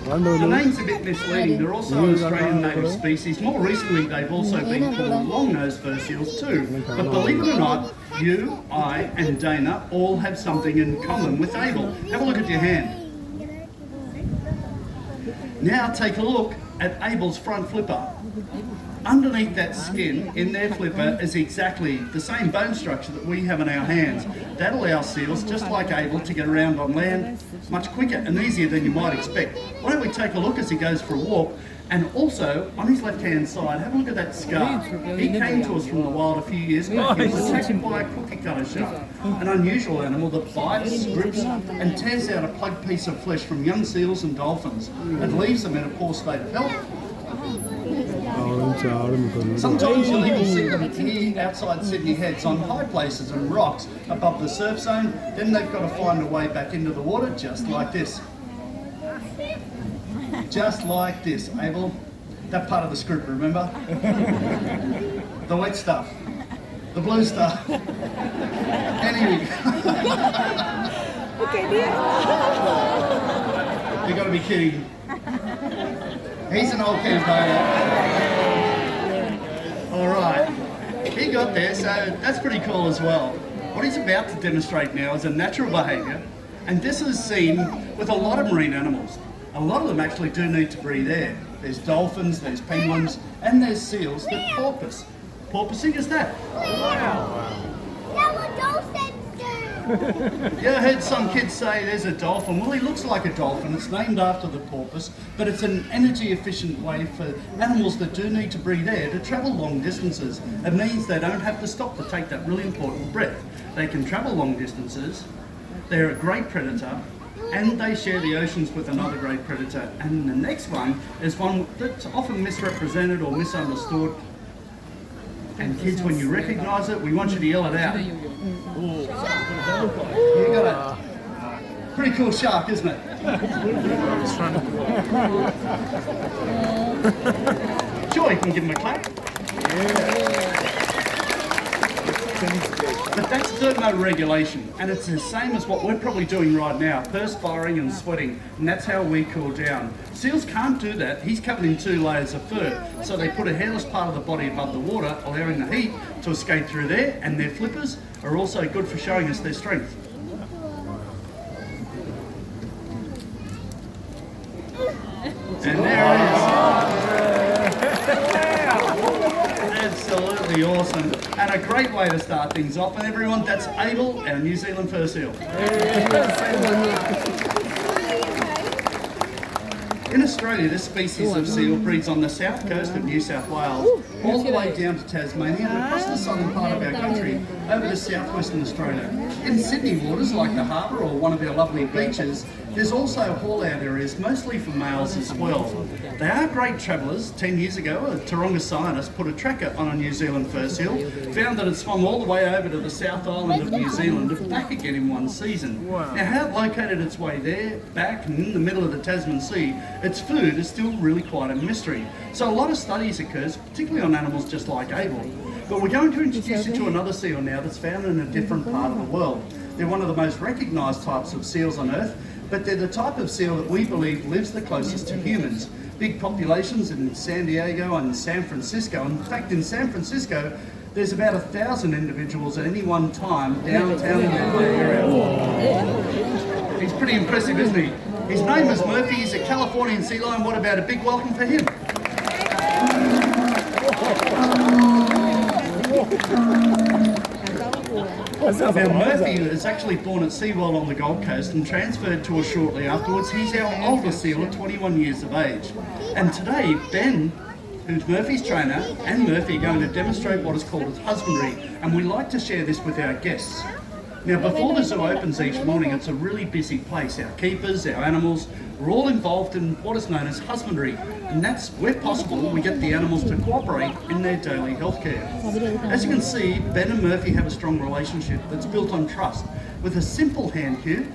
The name's a bit misleading. They're also an Australian native species. More recently, they've also been called long-nosed fur seals too. But believe it or not, you, I, and Dana all have something in common with Abel. Have a look at your hand. Now take a look at Abel's front flipper. Underneath that skin in their flipper is exactly the same bone structure that we have in our hands. That allows seals, just like Abel, to get around on land much quicker and easier than you might expect. Why don't we take a look as he goes for a walk? And also, on his left-hand side, have a look at that scar. He came to us from the wild a few years ago. He was attacked by a cookie cutter shark, an unusual animal that bites, grips, and tears out a plugged piece of flesh from young seals and dolphins and leaves them in a poor state of health. Sometimes you'll even see them here outside Sydney Heads on high places and rocks above the surf zone. Then they've got to find a way back into the water just like this. Just like this, Abel. That part of the script, remember? The wet stuff. The blue stuff. Anyway. You got to be kidding. He's an old campaigner. All right, he got there, so that's pretty cool as well. What he's about to demonstrate now is a natural behaviour, and this is seen with a lot of marine animals. A lot of them actually do need to breathe air. There's dolphins, there's penguins, and there's seals that porpoise. Porpoising is that. Wow. That's what dolphins do. Yeah, I heard some kids say there's a dolphin. Well, he looks like a dolphin. It's named after the porpoise, but it's an energy-efficient way for animals that do need to breathe air to travel long distances. It means they don't have to stop to take that really important breath. They can travel long distances. They're a great predator, and they share the oceans with another great predator. And the next one is one that's often misrepresented or misunderstood. And kids, when you recognise it, we want you to yell it out. You got it. Pretty cool shark, isn't it? Sure, you can give him a clap. But that's thermoregulation, and it's the same as what we're probably doing right now, perspiring and sweating, and that's how we cool down. Seals can't do that. He's covered in 2 layers of fur, so they put a hairless part of the body above the water, allowing the heat to escape through there, and their flippers are also good for showing us their strength. And there it is. Absolutely awesome, and a great way to start things off. And everyone, that's Abel, our New Zealand fur seal. In Australia, this species of seal breeds on the south coast of New South Wales, all the way down to Tasmania and across the southern part of our country over to southwestern Australia. In Sydney waters, like the harbour or one of our lovely beaches, there's also haul-out areas, mostly for males as well. They are great travellers. 10 years ago, a Taronga scientist put a tracker on a New Zealand fur seal, found that it swum all the way over to the South Island of New Zealand and back again in one season. Wow. Now, how it located its way there, back and in the middle of the Tasman Sea, its food is still really quite a mystery. So a lot of studies occurs, particularly on animals just like Abel. But we're going to introduce you to another seal now that's found in a different part of the world. They're one of the most recognised types of seals on Earth, but they're the type of seal that we believe lives the closest to humans. Big populations in San Diego and San Francisco. In fact, in San Francisco, there's about 1,000 individuals at any one time downtown in that area. He's pretty impressive, isn't he? His name is Murphy. He's a Californian sea lion. What about a big welcome for him? Now, Murphy is actually born at SeaWorld on the Gold Coast and transferred to us shortly afterwards. He's our oldest seal at 21 years of age. And today, Ben, who's Murphy's trainer, and Murphy are going to demonstrate what is called as husbandry, and we like to share this with our guests. Now, before the zoo opens each morning, it's a really busy place. Our keepers, our animals, we're all involved in what is known as husbandry, and that's where possible we get the animals to cooperate in their daily healthcare. As you can see, Ben and Murphy have a strong relationship that's built on trust. With a simple hand cue,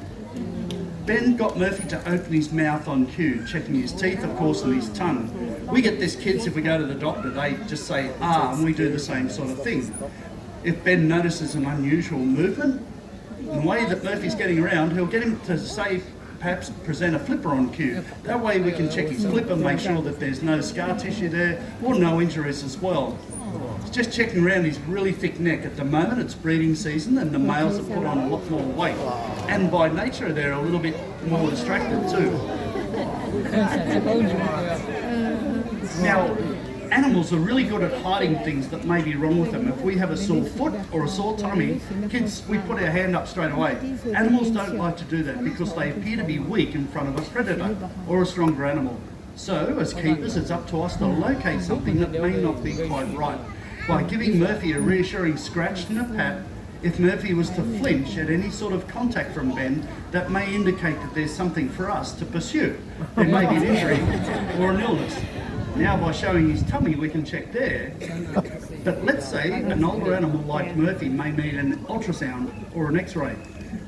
Ben got Murphy to open his mouth on cue, checking his teeth, of course, and his tongue. We get this kids, if we go to the doctor, they just say, ah, and we do the same sort of thing. If Ben notices an unusual movement, in the way that Murphy's getting around, he'll get him to say perhaps present a flipper on cue. That way we can check his flipper, make sure that there's no scar tissue there or no injuries as well. Just checking around his really thick neck. At the moment it's breeding season and the males have put on a lot more weight. And by nature they're a little bit more distracted too. Now, animals are really good at hiding things that may be wrong with them. If we have a sore foot or a sore tummy, kids, we put our hand up straight away. Animals don't like to do that because they appear to be weak in front of a predator or a stronger animal. So, as keepers, it's up to us to locate something that may not be quite right. By giving Murphy a reassuring scratch and a pat, if Murphy was to flinch at any sort of contact from Ben, that may indicate that there's something for us to pursue. There may be an injury or an illness. Now by showing his tummy we can check there, but let's say an older animal like Murphy may need an ultrasound or an x-ray.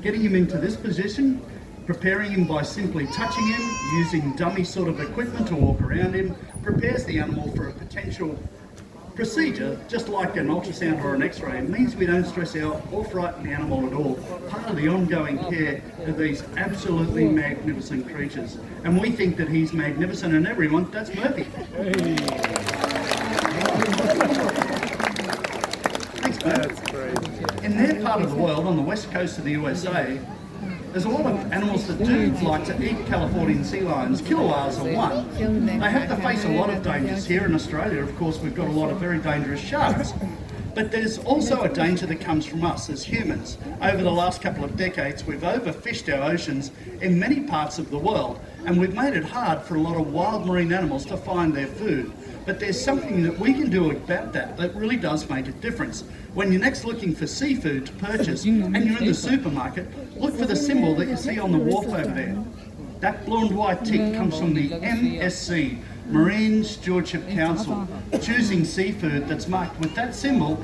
Getting him into this position, preparing him by simply touching him, using dummy sort of equipment to walk around him, prepares the animal for a potential procedure, just like an ultrasound or an x-ray. It means we don't stress out or frighten the animal at all. Part of the ongoing care of these absolutely magnificent creatures. And we think that he's magnificent, and everyone, that's Murphy. Thanks, Murphy. That's great. In their part of the world, on the west coast of the USA, there's a lot of animals that do like to eat Californian sea lions. Killer whales are one. They have to face a lot of dangers. Here in Australia, of course, we've got a lot of very dangerous sharks. But there's also a danger that comes from us as humans. Over the last couple of decades, we've overfished our oceans in many parts of the world, and we've made it hard for a lot of wild marine animals to find their food. But there's something that we can do about that really does make a difference. When you're next looking for seafood to purchase and you're in the supermarket, look for the symbol that you see on the wharf over there. That blue and white tick comes from the MSC, Marine Stewardship Council. Choosing seafood that's marked with that symbol